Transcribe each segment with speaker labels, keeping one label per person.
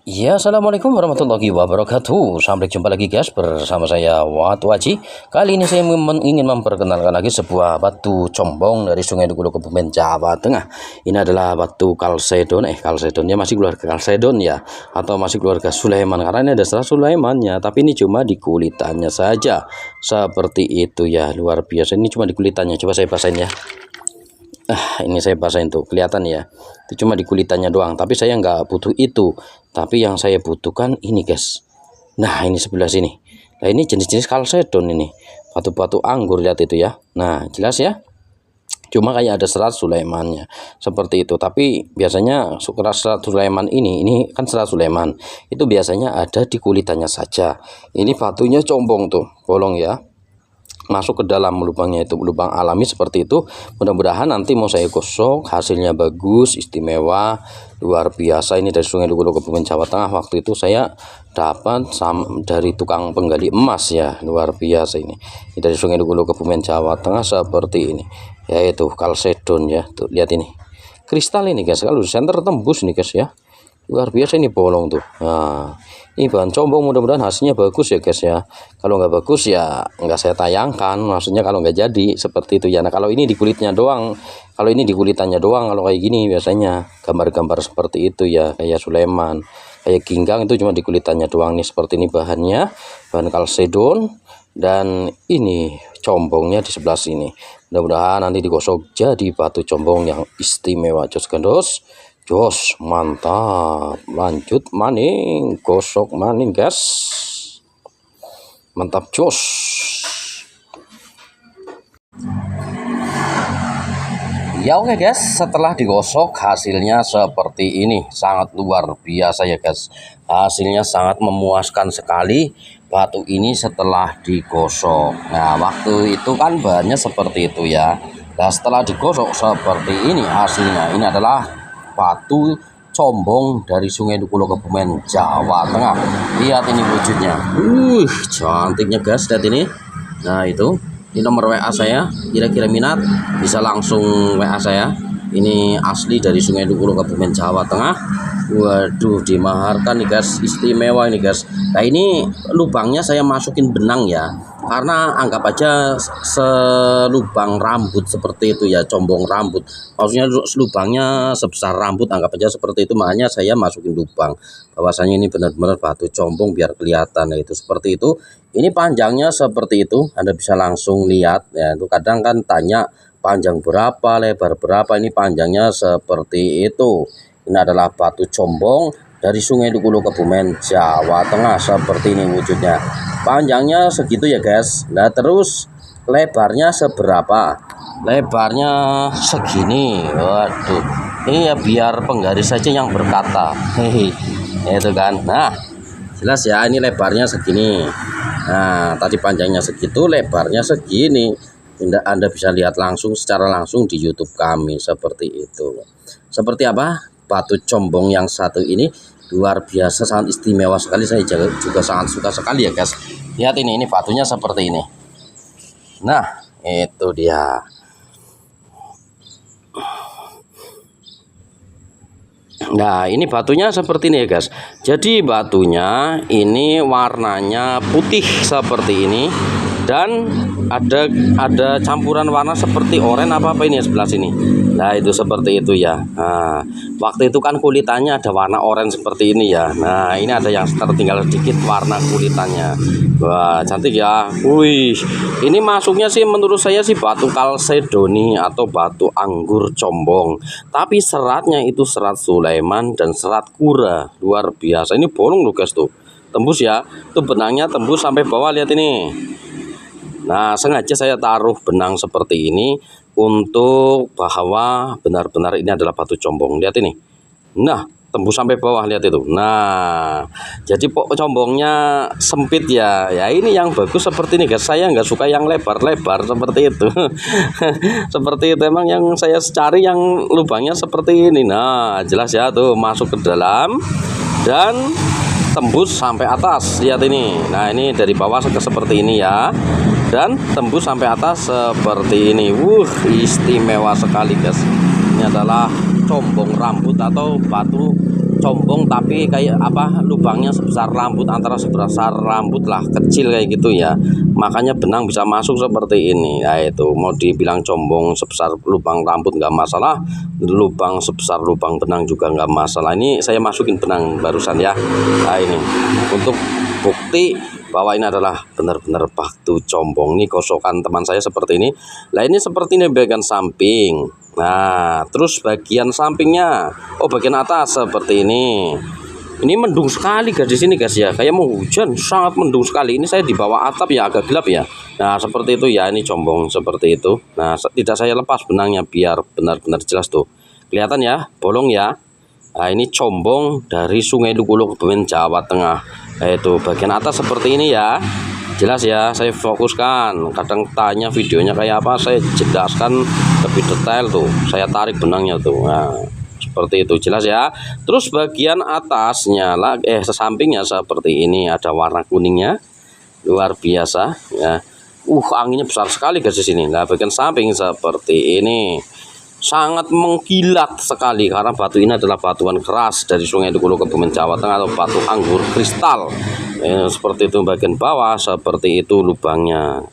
Speaker 1: Ya, assalamualaikum warahmatullahi wabarakatuh. Sampai jumpa lagi guys bersama saya Watu Aji. Kali ini saya ingin memperkenalkan lagi sebuah batu combong dari Sungai Dukulo Kebumen Jawa Tengah. Ini adalah batu kalsedon, kalsedonnya masih keluarga kalsedon ya, atau masih keluarga Sulaiman karena ini ada serat Sulaimannya, tapi ini cuma di kulitannya saja. Seperti itu ya, luar biasa. Ini cuma di kulitannya. Coba saya basahin ya. Ini saya basahin tuh, kelihatan ya, itu cuma di kulitannya doang, tapi saya nggak butuh itu, tapi yang saya butuhkan ini guys. Nah, ini sebelah sini. Nah, ini jenis-jenis kalsedon, ini batu-batu anggur, lihat itu ya. Nah, jelas ya, cuma kayak ada serat Sulaimannya seperti itu. Tapi biasanya serat Sulaiman ini kan serat Sulaiman itu biasanya ada di kulitannya saja. Ini batunya combong tuh, bolong ya, masuk ke dalam lubangnya, itu lubang alami seperti itu. Mudah-mudahan nanti mau saya gosok hasilnya bagus, istimewa, luar biasa. Ini dari Sungai Dukulo Kebumen Jawa Tengah. Waktu itu saya dapat dari tukang penggali emas ya, luar biasa. Ini dari Sungai Dukulo Kebumen Jawa Tengah seperti ini, yaitu kalsedon ya. Tuh lihat ini kristal ini guys, kalau senter tembus nih guys ya, luar biasa. Ini bolong tuh. Nah, ini bahan combong, mudah-mudahan hasilnya bagus ya guys ya. Kalau nggak bagus ya nggak saya tayangkan, maksudnya kalau nggak jadi seperti itu ya. Nah, kalau ini di kulitnya doang, kalau ini di kulitannya doang, kalau kayak gini biasanya gambar-gambar seperti itu ya, kayak Sulaiman, kayak Ginggang, itu cuma di kulitannya doang. Nih seperti ini bahannya, bahan kalsedon, dan ini combongnya di sebelah sini. Mudah-mudahan nanti digosok jadi batu combong yang istimewa. Jos gandos, jos, mantap. Lanjut maning, gosok maning guys, mantap jos. Ya oke guys, setelah digosok hasilnya seperti ini, sangat luar biasa ya guys. Hasilnya sangat memuaskan sekali batu ini setelah digosok. Nah, waktu itu kan bahannya seperti itu ya. Nah, setelah digosok seperti ini hasilnya. Ini adalah batu combong dari Sungai Dukulo Kebumen Jawa Tengah. Lihat ini wujudnya. Cantiknya guys, lihat ini. Nah, ini nomor WA saya, kira-kira minat bisa langsung WA saya. Ini asli dari Sungai Dukulo Kebumen Jawa Tengah. Waduh, dimaharkan nih guys, istimewa ini guys. Nah, ini lubangnya saya masukin benang ya, karena anggap aja selubang rambut seperti itu ya, combong rambut. Maksudnya lubangnya sebesar rambut, anggap aja seperti itu. Makanya saya masukin lubang. Bahwasanya ini benar-benar batu combong biar kelihatan ya, itu seperti itu. Ini panjangnya seperti itu, Anda bisa langsung lihat ya. Itu kadang kan tanya panjang berapa, lebar berapa. Ini panjangnya seperti itu. Ini adalah batu combong dari Sungai Dukulo Kebumen Jawa Tengah, seperti ini wujudnya. Panjangnya segitu ya guys. Nah, terus lebarnya seberapa? Lebarnya segini. Waduh, ini ya biar penggaris saja yang berkata. Hehe, itu kan. Nah, jelas ya, ini lebarnya segini. Nah, tadi panjangnya segitu, lebarnya segini. Anda bisa lihat langsung, secara langsung di YouTube kami seperti itu. Seperti apa batu combong yang satu ini? Luar biasa, sangat istimewa sekali. Saya juga sangat suka sekali ya guys. Lihat ini batunya seperti ini. Nah, itu dia. Nah, ini batunya seperti ini ya guys. Jadi batunya ini warnanya putih seperti ini, dan ada campuran warna seperti oranye apa ini sebelah sini. Nah, itu seperti itu ya. Nah, waktu itu kan kulitannya ada warna oranye seperti ini ya. Nah, ini ada yang tertinggal sedikit warna kulitannya. Wah, cantik ya. Wih, ini masuknya sih menurut saya sih batu kalsedoni atau batu anggur combong. Tapi seratnya itu serat Sulaiman dan serat Kura. Luar biasa. Ini bolong loh guys tuh. Tembus ya. Tuh benangnya tembus sampai bawah, lihat ini. Nah, sengaja saya taruh benang seperti ini untuk bahwa benar-benar ini adalah batu combong. Lihat ini. Nah, tembus sampai bawah, lihat itu. Nah, jadi combongnya sempit ya. Ya, ini yang bagus seperti ini guys. Saya nggak suka yang lebar-lebar seperti itu. Seperti itu emang yang saya cari, yang lubangnya seperti ini. Nah, jelas ya, tuh masuk ke dalam dan tembus sampai atas. Lihat ini. Nah, ini dari bawah seperti ini ya, dan tembus sampai atas seperti ini. Istimewa sekali guys. Ini adalah combong rambut atau batu combong tapi kayak apa, lubangnya sebesar rambut, antara sebesar rambut lah, kecil kayak gitu ya, makanya benang bisa masuk seperti ini. Nah itu mau dibilang combong sebesar lubang rambut nggak masalah, lubang sebesar lubang benang juga nggak masalah. Ini saya masukin benang barusan ya. Nah ini untuk bukti bahwa ini adalah benar-benar batu combong. Ini kosokan teman saya seperti ini. Nah ini seperti ini bagian samping. Nah terus bagian sampingnya, oh bagian atas seperti ini. Ini mendung sekali guys di sini guys ya, kayak mau hujan, sangat mendung sekali. Ini saya di bawah atap ya, agak gelap ya. Nah seperti itu ya, ini combong seperti itu. Nah tidak saya lepas benangnya biar benar-benar jelas tuh, kelihatan ya, bolong ya. Nah ini combong dari Sungai Lukuluk, Kebumen, Jawa Tengah. Nah, itu bagian atas seperti ini ya, jelas ya, saya fokuskan. Kadang tanya videonya kayak apa, saya jelaskan lebih detail tuh, saya tarik benangnya tuh. Nah seperti itu, jelas ya. Terus bagian atasnya lah, sampingnya seperti ini, ada warna kuningnya, luar biasa ya. Anginnya besar sekali guys di sini. Nah bagian samping seperti ini, sangat mengkilat sekali karena batu ini adalah batuan keras dari Sungai Lukuluk, Kebumen, Jawa Tengah, atau batu anggur kristal. Seperti itu bagian bawah, seperti itu lubangnya.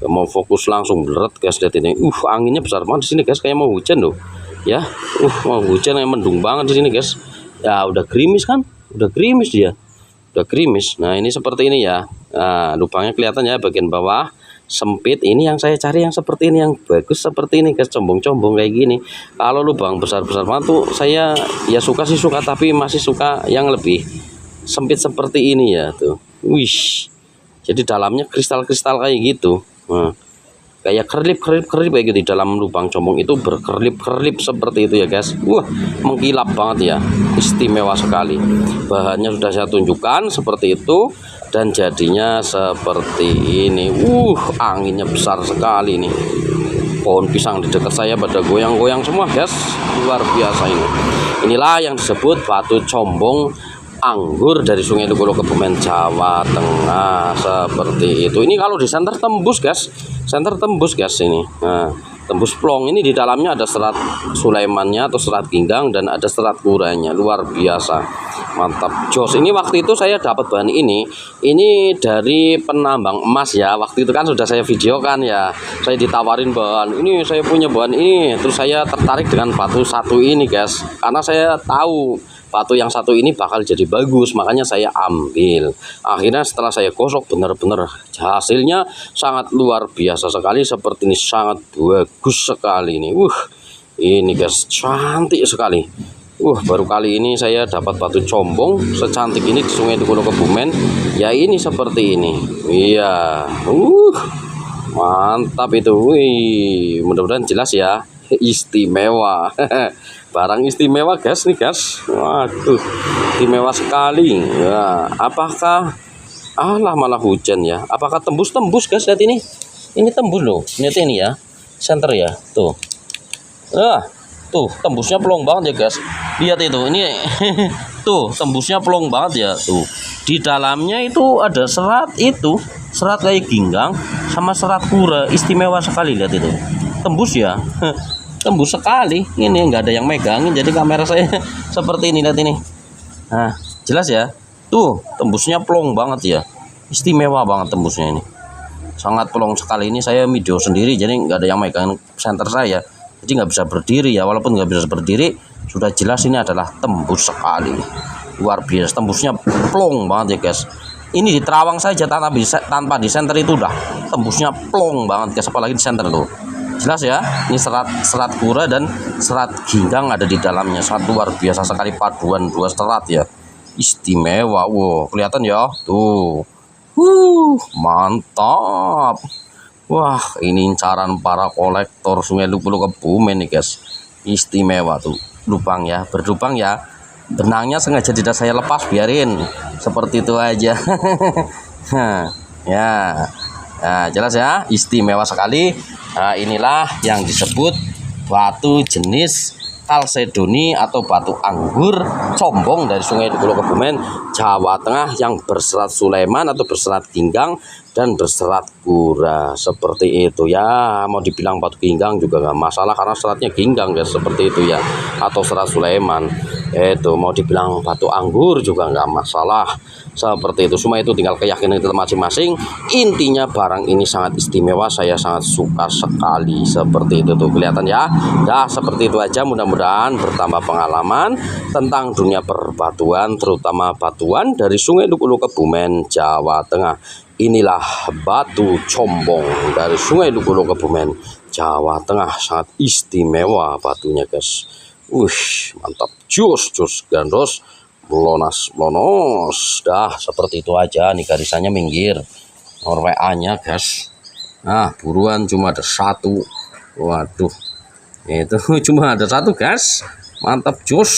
Speaker 1: Mau fokus langsung bleret guys, lihat ini. Anginnya besar banget di sini guys, kayak mau hujan loh. Ya, mau hujan, yang mendung banget di sini guys. Ya udah gerimis kan, udah gerimis dia, udah gerimis. Nah ini seperti ini ya. Nah, lubangnya kelihatan ya, bagian bawah sempit. Ini yang saya cari, yang seperti ini, yang bagus seperti ini guys, combong-combong kayak gini. Kalau lubang besar-besar banget tuh saya ya suka sih suka, tapi masih suka yang lebih sempit seperti ini ya tuh. Jadi dalamnya kristal-kristal kayak gitu. Nah, kayak kerlip kayak gitu di dalam lubang combong itu, berkerlip seperti itu ya guys. Mengkilap banget ya, istimewa sekali. Bahannya sudah saya tunjukkan seperti itu, dan jadinya seperti ini. Anginnya besar sekali nih. Pohon pisang di dekat saya pada goyang-goyang semua guys, luar biasa ini. Inilah yang disebut batu combong anggur dari Sungai Lukuluk, Kebumen, Jawa Tengah, seperti itu. Ini kalau di senter tembus guys, senter tembus guys ini. Nah, tembus plong. Ini di dalamnya ada serat Sulaimannya atau serat Ginggang, dan ada serat Kuranya. Luar biasa, mantap jos. Ini waktu itu saya dapat bahan ini dari penambang emas ya. Waktu itu kan sudah saya videokan ya, saya ditawarin bahan ini, saya punya bahan ini. Terus saya tertarik dengan batu satu ini guys, karena saya tahu batu yang satu ini bakal jadi bagus, makanya saya ambil. Akhirnya setelah saya gosok, benar-benar hasilnya sangat luar biasa sekali seperti ini, sangat bagus sekali ini. Ini guys, cantik sekali. Baru kali ini saya dapat batu combong secantik ini di Sungai Lukuluk, Kebumen. Ya ini seperti ini. Iya. Mantap itu. Mudah-mudahan jelas ya. Istimewa. Barang istimewa guys nih guys. Waduh, istimewa sekali ya. Apakah malah hujan ya? Apakah tembus guys? Lihat ini tembus loh. Lihat ini ya, center ya tuh. Tuh tembusnya pelong banget ya guys. Lihat itu, ini tuh tembusnya pelong banget ya tuh. Di dalamnya itu ada serat kayak Ginggang sama serat Kura, istimewa sekali. Lihat itu, tembus ya. Tembus sekali, ini nggak ada yang megangin, jadi kamera saya seperti ini. Lihat ini, nah jelas ya, tuh tembusnya plong banget ya, istimewa banget tembusnya ini, sangat plong sekali. Ini saya video sendiri, jadi nggak ada yang megangin senter saya, jadi nggak bisa berdiri ya. Walaupun nggak bisa berdiri, sudah jelas ini adalah tembus sekali, luar biasa. Tembusnya plong banget ya guys. Ini di terawang saja tanpa di senter itu udah tembusnya plong banget guys, apalagi di senter tuh. Jelas ya, ini serat Kura dan serat Ginggang ada di dalamnya. Sangat luar biasa sekali, paduan dua serat ya, istimewa. Kelihatan ya tuh. Mantap. Ini incaran para kolektor Sungai Lukuluk, Kebumen nih guys. Istimewa tuh lubang ya, berlubang ya. Benangnya sengaja tidak saya lepas, biarin seperti itu aja. Ya. Nah, jelas ya, istimewa sekali. Nah, inilah yang disebut batu jenis kalsedoni atau batu anggur combong dari Sungai Lukuluk, Kebumen, Jawa Tengah, yang berserat Sulaiman atau berserat Ginggang dan berserat Kura, seperti itu ya. Mau dibilang batu Ginggang juga nggak masalah karena seratnya Ginggang guys, seperti itu ya, atau serat Sulaiman. Itu mau dibilang batu anggur juga nggak masalah, seperti itu. Semua itu tinggal keyakinan kita masing-masing. Intinya barang ini sangat istimewa, saya sangat suka sekali, seperti itu tuh, kelihatan ya. Dah seperti itu aja, mudah-mudahan bertambah pengalaman tentang dunia perbatuan, terutama batuan dari Sungai Luk-Luk Kebumen, Jawa Tengah. Inilah batu combong dari Sungai Luk-Luk Kebumen, Jawa Tengah. Sangat istimewa batunya guys. Mantap, jus gandos, lonos. Dah seperti itu aja nih, garisannya minggir. Nomor WA-nya guys. Nah, buruan, cuma ada satu. Waduh, itu cuma ada satu guys. Mantap, jus.